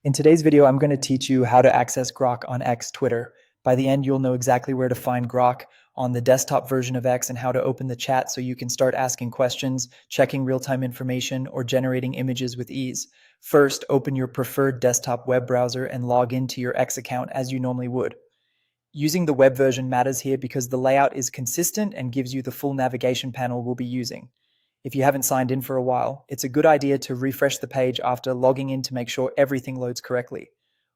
In today's video, I'm going to teach you how to access Grok on X Twitter. By the end, you'll know exactly where to find Grok on the desktop version of X and how to open the chat so you can start asking questions, checking real-time information, or generating images with ease. First, open your preferred desktop web browser and log into your X account as you normally would. Using the web version matters here because the layout is consistent and gives you the full navigation panel we'll be using. If you haven't signed in for a while, it's a good idea to refresh the page after logging in to make sure everything loads correctly.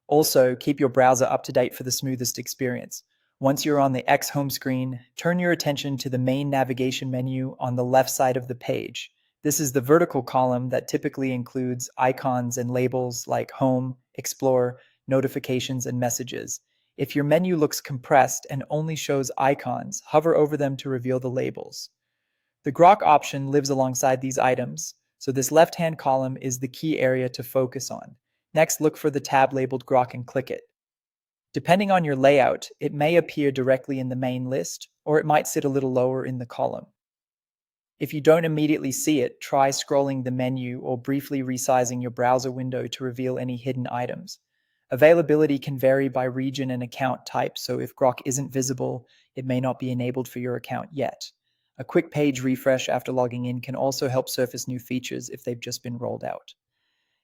Also, keep your browser up to date for the smoothest experience. Once you're on the X home screen, turn your attention to the main navigation menu on the left side of the page. This is the vertical column that typically includes icons and labels like Home, Explore, Notifications, and Messages. If your menu looks compressed and only shows icons, hover over them to reveal the labels. The Grok option lives alongside these items, so this left-hand column is the key area to focus on. Next, look for the tab labeled Grok and click it. Depending on your layout, it may appear directly in the main list, or it might sit a little lower in the column. If you don't immediately see it, try scrolling the menu or briefly resizing your browser window to reveal any hidden items. Availability can vary by region and account type, so if Grok isn't visible, it may not be enabled for your account yet. A quick page refresh after logging in can also help surface new features if they've just been rolled out.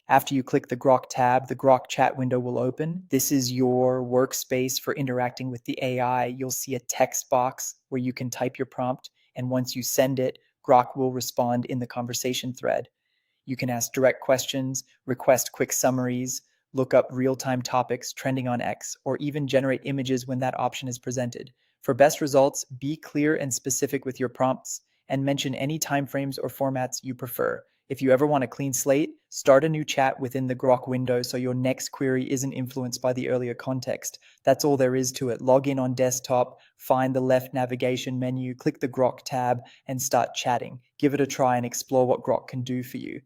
After you click the Grok tab, the Grok chat window will open. This is your workspace for interacting with the AI. You'll see a text box where you can type your prompt, and once you send it, Grok will respond in the conversation thread. You can ask direct questions, request quick summaries, look up real-time topics trending on X, or even generate images when that option is presented. For best results, be clear and specific with your prompts and mention any timeframes or formats you prefer. If you ever want a clean slate, start a new chat within the Grok window so your next query isn't influenced by the earlier context. That's all there is to it. Log in on desktop, find the left navigation menu, click the Grok tab, and start chatting. Give it a try and explore what Grok can do for you.